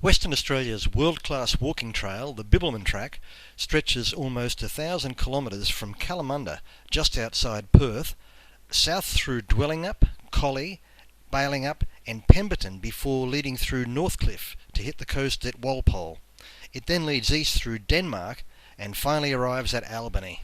Western Australia's world-class walking trail, the Bibbulmun track, stretches almost 1,000 kilometres from Kalamunda, just outside Perth, south through Dwellingup, Collie, Balingup and Pemberton before leading through Northcliffe to hit the coast at Walpole. It then leads east through Denmark and finally arrives at Albany.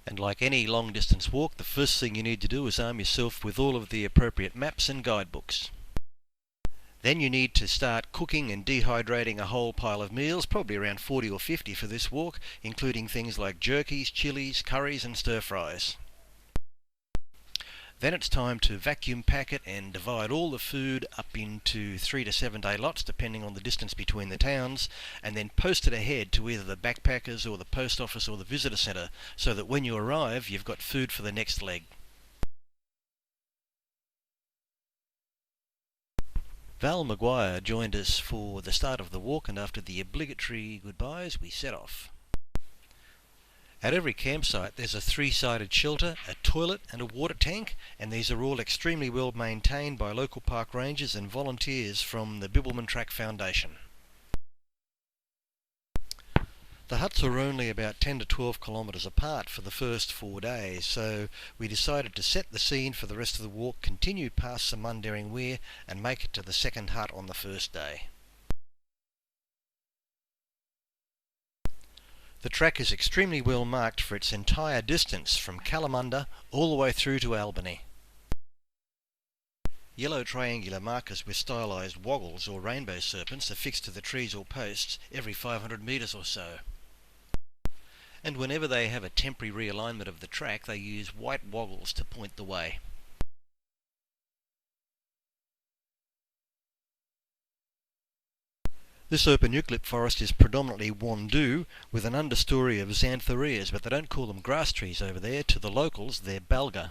And like any long-distance walk, the first thing you need to do is arm yourself with all of the appropriate maps and guidebooks. Then you need to start cooking and dehydrating a whole pile of meals, probably around 40 or 50 for this walk, including things like jerkies, chilies, curries and stir-fries. Then it's time to vacuum pack it and divide all the food up into 3 to 7 day lots depending on the distance between the towns, and then post it ahead to either the backpackers or the post office or the visitor centre so that when you arrive you've got food for the next leg. Val Maguire joined us for the start of the walk, and after the obligatory goodbyes we set off. At every campsite there's a 3-sided shelter, a toilet and a water tank, and these are all extremely well maintained by local park rangers and volunteers from the Bibbulmun Track Foundation. The huts are only about 10 to 12 kilometres apart for the first 4 days, so we decided to set the scene for the rest of the walk, continue past Samundering Weir and make it to the second hut on the first day. The track is extremely well marked for its entire distance from Kalamunda all the way through to Albany. Yellow triangular markers with stylised woggles or rainbow serpents are fixed to the trees or posts every 500 metres or so. And whenever they have a temporary realignment of the track, they use white woggles to point the way. This open eucalypt forest is predominantly wandoo with an understory of xanthorrhoeas, but they don't call them grass trees over there. To the locals they're balga.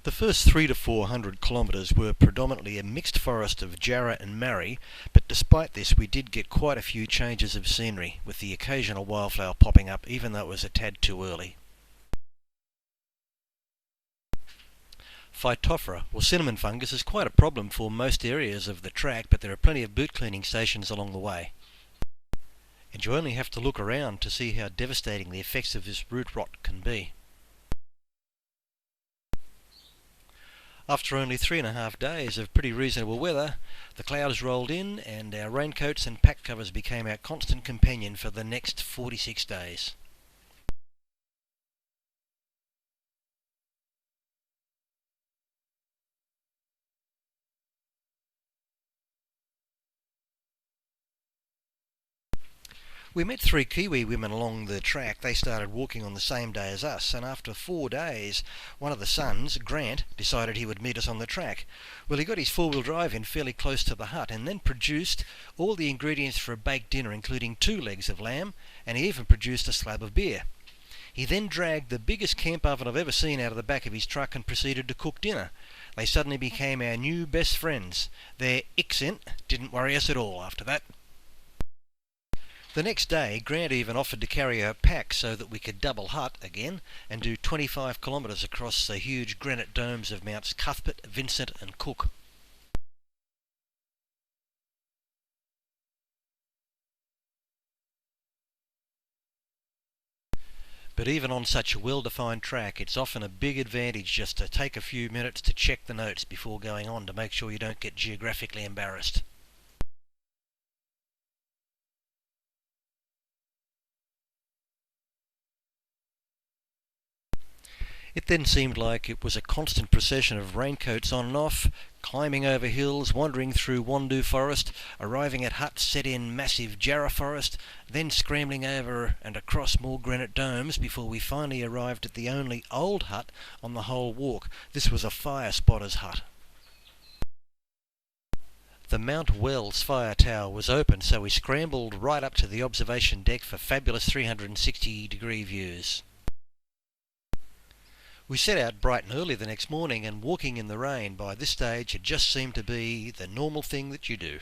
The first 300 to 400 kilometres were predominantly a mixed forest of jarrah and marri, but despite this we did get quite a few changes of scenery, with the occasional wildflower popping up even though it was a tad too early. Phytophthora, or cinnamon fungus, is quite a problem for most areas of the track, but there are plenty of boot cleaning stations along the way. And you only have to look around to see how devastating the effects of this root rot can be. After only 3.5 days of pretty reasonable weather, the clouds rolled in and our raincoats and pack covers became our constant companion for the next 46 days. We met 3 Kiwi women along the track. They started walking on the same day as us, and after 4 days, one of the sons, Grant, decided he would meet us on the track. Well, he got his 4-wheel drive in fairly close to the hut and then produced all the ingredients for a baked dinner, including 2 legs of lamb, and he even produced a slab of beer. He then dragged the biggest camp oven I've ever seen out of the back of his truck and proceeded to cook dinner. They suddenly became our new best friends. Their accent didn't worry us at all after that. The next day, Grant even offered to carry our pack so that we could double hut again and do 25 kilometres across the huge granite domes of Mounts Cuthbert, Vincent and Cook. But even on such a well-defined track, it's often a big advantage just to take a few minutes to check the notes before going on to make sure you don't get geographically embarrassed. It then seemed like it was a constant procession of raincoats on and off, climbing over hills, wandering through wandoo forest, arriving at huts set in massive jarrah forest, then scrambling over and across more granite domes before we finally arrived at the only old hut on the whole walk. This was a fire spotter's hut. The Mount Wells fire tower was open, so we scrambled right up to the observation deck for fabulous 360-degree views. We set out bright and early the next morning, and walking in the rain by this stage had just seemed to be the normal thing that you do.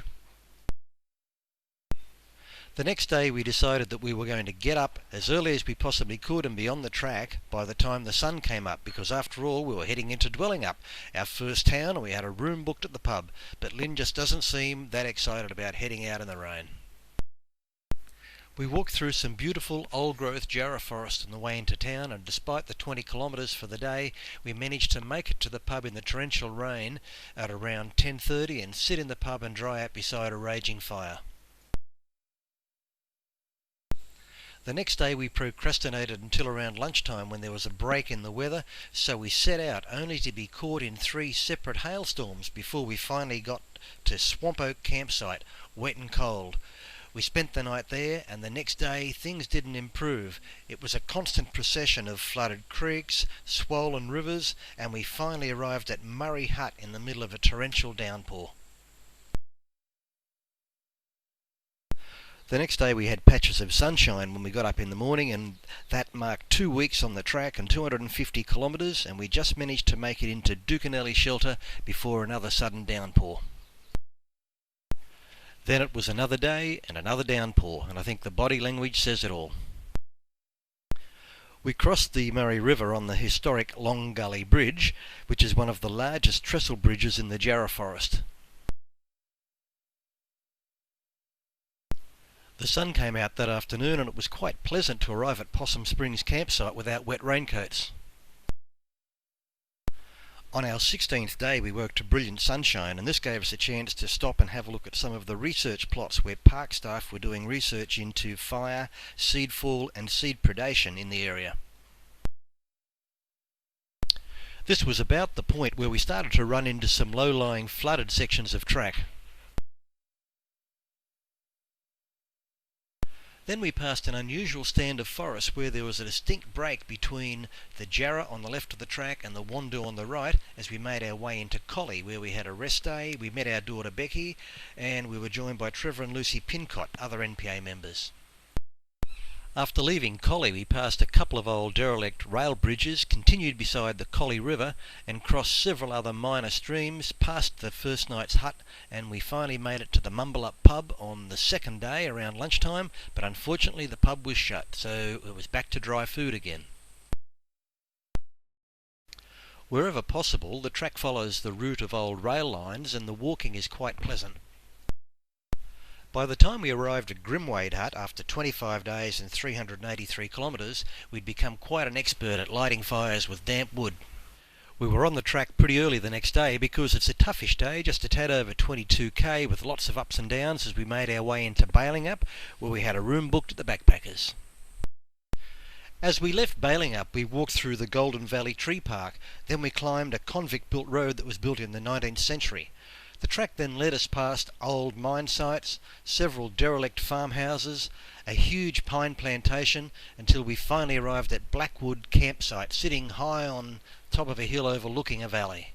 The next day we decided that we were going to get up as early as we possibly could and be on the track by the time the sun came up, because after all we were heading into Dwellingup, our first town, and we had a room booked at the pub. But Lynn just doesn't seem that excited about heading out in the rain. We walked through some beautiful old-growth jarrah forest on the way into town, and despite the 20 kilometres for the day, we managed to make it to the pub in the torrential rain at around 10:30 and sit in the pub and dry out beside a raging fire. The next day we procrastinated until around lunchtime when there was a break in the weather, so we set out only to be caught in 3 separate hailstorms before we finally got to Swamp Oak campsite, wet and cold. We spent the night there, and the next day things didn't improve. It was a constant procession of flooded creeks, swollen rivers, and we finally arrived at Murray Hut in the middle of a torrential downpour. The next day we had patches of sunshine when we got up in the morning, and that marked 2 weeks on the track and 250 kilometres, and we just managed to make it into Ducanelli shelter before another sudden downpour. Then it was another day and another downpour, and I think the body language says it all. We crossed the Murray River on the historic Long Gully Bridge, which is one of the largest trestle bridges in the jarrah forest. The sun came out that afternoon, and it was quite pleasant to arrive at Possum Springs campsite without wet raincoats. On our 16th day we worked to brilliant sunshine, and this gave us a chance to stop and have a look at some of the research plots where park staff were doing research into fire, seed fall and seed predation in the area. This was about the point where we started to run into some low-lying flooded sections of track. Then we passed an unusual stand of forest where there was a distinct break between the jarrah on the left of the track and the wandoo on the right as we made our way into Collie, where we had a rest day. We met our daughter Becky, and we were joined by Trevor and Lucy Pincott, other NPA members. After leaving Collie, we passed a couple of old derelict rail bridges, continued beside the Collie River, and crossed several other minor streams, past the first night's hut, and we finally made it to the Mumballup pub on the second day around lunchtime, but unfortunately the pub was shut, so it was back to dry food again. Wherever possible, the track follows the route of old rail lines, and the walking is quite pleasant. By the time we arrived at Grimwade Hut, after 25 days and 383 kilometres, we'd become quite an expert at lighting fires with damp wood. We were on the track pretty early the next day because it's a toughish day, just a tad over 22k with lots of ups and downs as we made our way into Bibbulmun, where we had a room booked at the Backpackers. As we left Bibbulmun, we walked through the Golden Valley Tree Park, then we climbed a convict-built road that was built in the 19th century. The track then led us past old mine sites, several derelict farmhouses, a huge pine plantation, until we finally arrived at Blackwood campsite, sitting high on top of a hill overlooking a valley.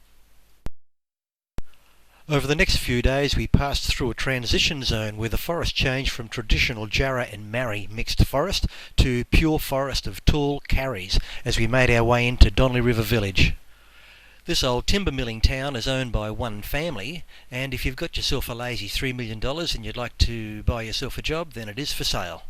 Over the next few days we passed through a transition zone where the forest changed from traditional jarrah and marri mixed forest to pure forest of tall karris as we made our way into Donnelly River Village. This old timber milling town is owned by one family, and if you've got yourself a lazy $3 million and you'd like to buy yourself a job, then it is for sale.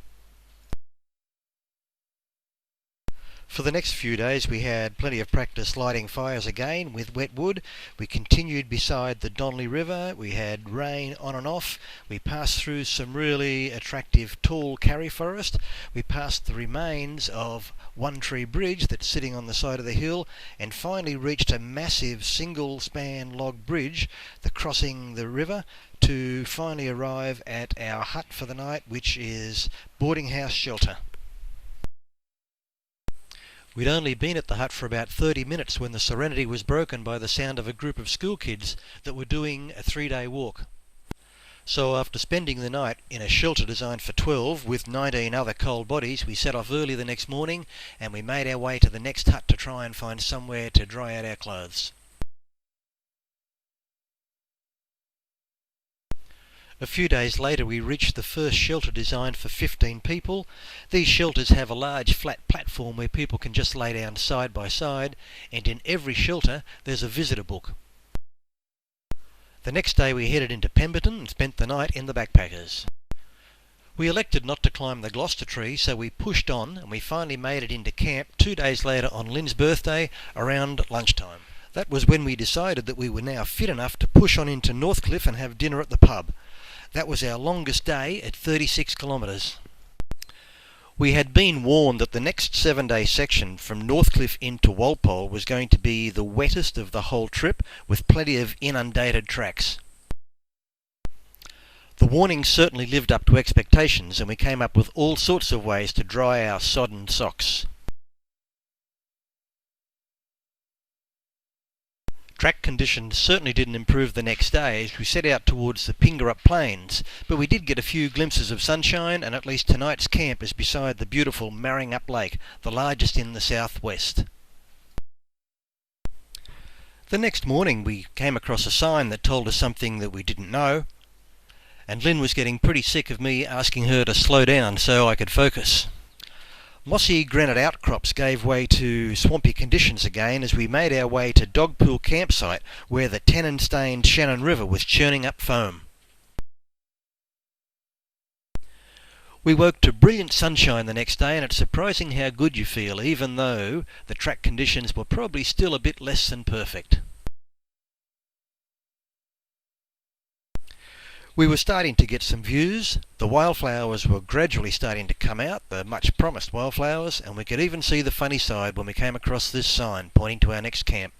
For the next few days we had plenty of practice lighting fires again with wet wood. We continued beside the Donnelly River, we had rain on and off, we passed through some really attractive tall karri forest, we passed the remains of One Tree Bridge that's sitting on the side of the hill, and finally reached a massive single span log bridge crossing the river to finally arrive at our hut for the night, which is boarding house shelter. We'd only been at the hut for about 30 minutes when the serenity was broken by the sound of a group of school kids that were doing a 3-day walk. So after spending the night in a shelter designed for 12 with 19 other cold bodies, we set off early the next morning and we made our way to the next hut to try and find somewhere to dry out our clothes. A few days later we reached the first shelter designed for 15 people. These shelters have a large flat platform where people can just lay down side by side, and in every shelter there's a visitor book. The next day we headed into Pemberton and spent the night in the Backpackers. We elected not to climb the Gloucester tree, so we pushed on and we finally made it into camp 2 days later on Lynn's birthday around lunchtime. That was when we decided that we were now fit enough to push on into Northcliffe and have dinner at the pub. That was our longest day at 36 kilometres. We had been warned that the next 7-day section from Northcliffe into Walpole was going to be the wettest of the whole trip, with plenty of inundated tracks. The warning certainly lived up to expectations, and we came up with all sorts of ways to dry our sodden socks. Track conditions certainly didn't improve the next day as we set out towards the Pingerup Plains, but we did get a few glimpses of sunshine, and at least tonight's camp is beside the beautiful Marringup Lake, the largest in the southwest. The next morning we came across a sign that told us something that we didn't know, and Lynn was getting pretty sick of me asking her to slow down so I could focus. Mossy granite outcrops gave way to swampy conditions again as we made our way to Dogpool campsite, where the tannin-stained Shannon River was churning up foam. We woke to brilliant sunshine the next day, and it's surprising how good you feel, even though the track conditions were probably still a bit less than perfect. We were starting to get some views, the wildflowers were gradually starting to come out, the much promised wildflowers, and we could even see the funny side when we came across this sign pointing to our next camp.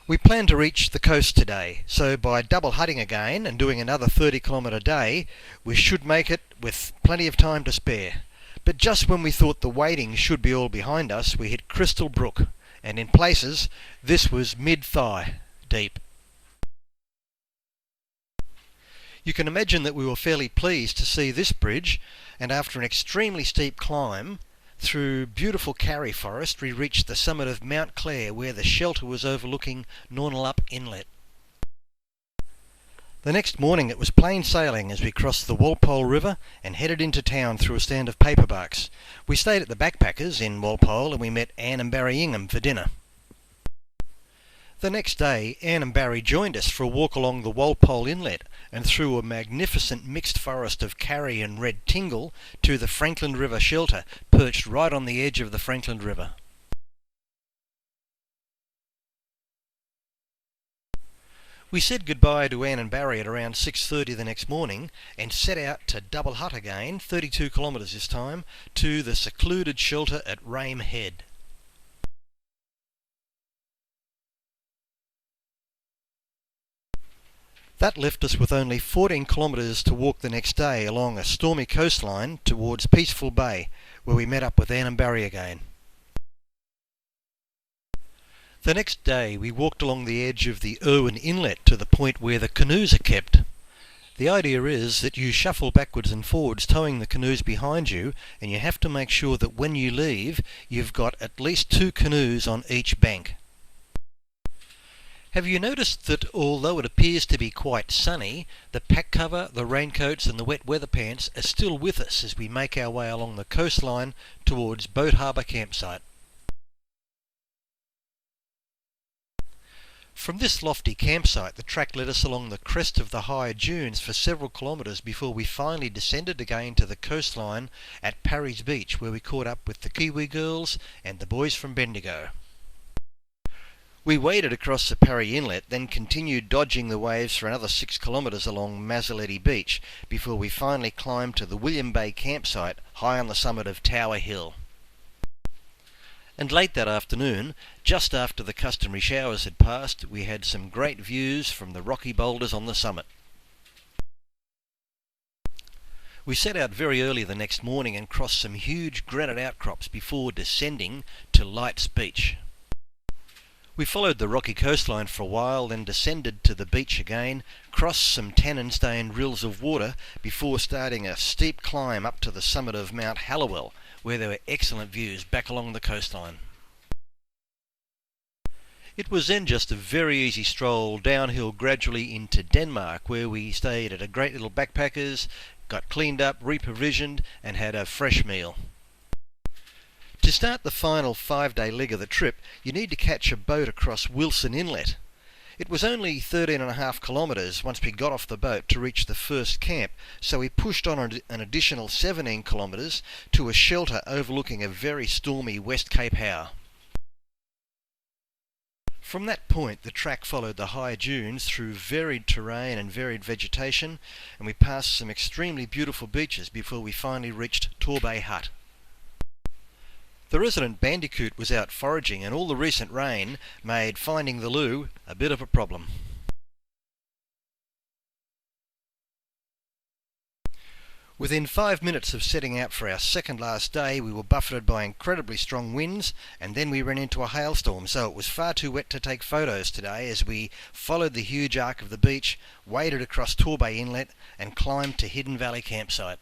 We plan to reach the coast today, so by double hutting again and doing another 30-kilometre day, we should make it with plenty of time to spare. But just when we thought the waiting should be all behind us, we hit Crystal Brook, and in places this was mid-thigh deep. You can imagine that we were fairly pleased to see this bridge, and after an extremely steep climb through beautiful karri forest we reached the summit of Mount Clare, where the shelter was overlooking Nornalup Inlet. The next morning it was plain sailing as we crossed the Walpole River and headed into town through a stand of paperbarks. We stayed at the Backpackers in Walpole and we met Anne and Barry Ingham for dinner. The next day Anne and Barry joined us for a walk along the Walpole Inlet and through a magnificent mixed forest of karri and red tingle to the Franklin River shelter, perched right on the edge of the Franklin River. We said goodbye to Anne and Barry at around 6:30 the next morning and set out to double hut again, 32 kilometres this time, to the secluded shelter at Rame Head. That left us with only 14 kilometres to walk the next day along a stormy coastline towards Peaceful Bay, where we met up with Anne and Barry again. The next day we walked along the edge of the Irwin Inlet to the point where the canoes are kept. The idea is that you shuffle backwards and forwards towing the canoes behind you, and you have to make sure that when you leave you've got at least 2 canoes on each bank. Have you noticed that although it appears to be quite sunny, the pack cover, the raincoats and the wet weather pants are still with us as we make our way along the coastline towards Boat Harbour campsite? From this lofty campsite the track led us along the crest of the high dunes for several kilometres before we finally descended again to the coastline at Parry's Beach, where we caught up with the Kiwi girls and the boys from Bendigo. We waded across the Parry Inlet, then continued dodging the waves for another 6 kilometres along Mazzaletti Beach before we finally climbed to the William Bay campsite high on the summit of Tower Hill. And late that afternoon, just after the customary showers had passed, we had some great views from the rocky boulders on the summit. We set out very early the next morning and crossed some huge granite outcrops before descending to Lights Beach. We followed the rocky coastline for a while, then descended to the beach again, crossed some tannin-stained rills of water before starting a steep climb up to the summit of Mount Hallowell, where there were excellent views back along the coastline. It was then just a very easy stroll downhill gradually into Denmark, where we stayed at a great little backpackers, got cleaned up, reprovisioned and had a fresh meal. To start the final 5-day leg of the trip, you need to catch a boat across Wilson Inlet. It was only 13.5 kilometres once we got off the boat to reach the first camp, so we pushed on an additional 17 kilometres to a shelter overlooking a very stormy West Cape Howe. From that point the track followed the high dunes through varied terrain and varied vegetation, and we passed some extremely beautiful beaches before we finally reached Torbay Hut. The resident bandicoot was out foraging, and all the recent rain made finding the loo a bit of a problem. Within 5 minutes of setting out for our second last day, we were buffeted by incredibly strong winds, and then we ran into a hailstorm, so it was far too wet to take photos today as we followed the huge arc of the beach, waded across Torbay Inlet and climbed to Hidden Valley campsite.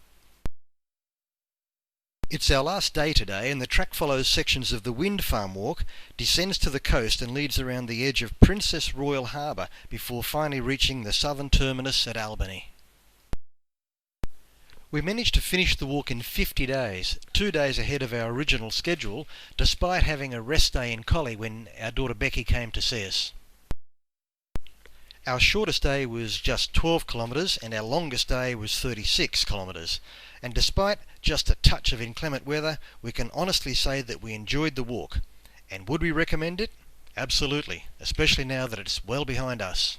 It's our last day today, and the track follows sections of the Wind Farm Walk, descends to the coast and leads around the edge of Princess Royal Harbour before finally reaching the southern terminus at Albany. We managed to finish the walk in 50 days, 2 days ahead of our original schedule, despite having a rest day in Collie when our daughter Becky came to see us. Our shortest day was just 12 kilometres and our longest day was 36 kilometres. And despite just a touch of inclement weather, we can honestly say that we enjoyed the walk. And would we recommend it? Absolutely, especially now that it's well behind us.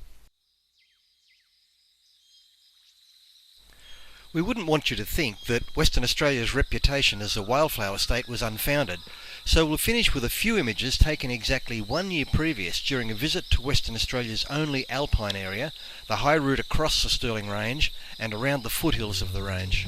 We wouldn't want you to think that Western Australia's reputation as a wildflower state was unfounded, so we'll finish with a few images taken exactly 1 year previous during a visit to Western Australia's only alpine area, the high route across the Stirling Range and around the foothills of the range.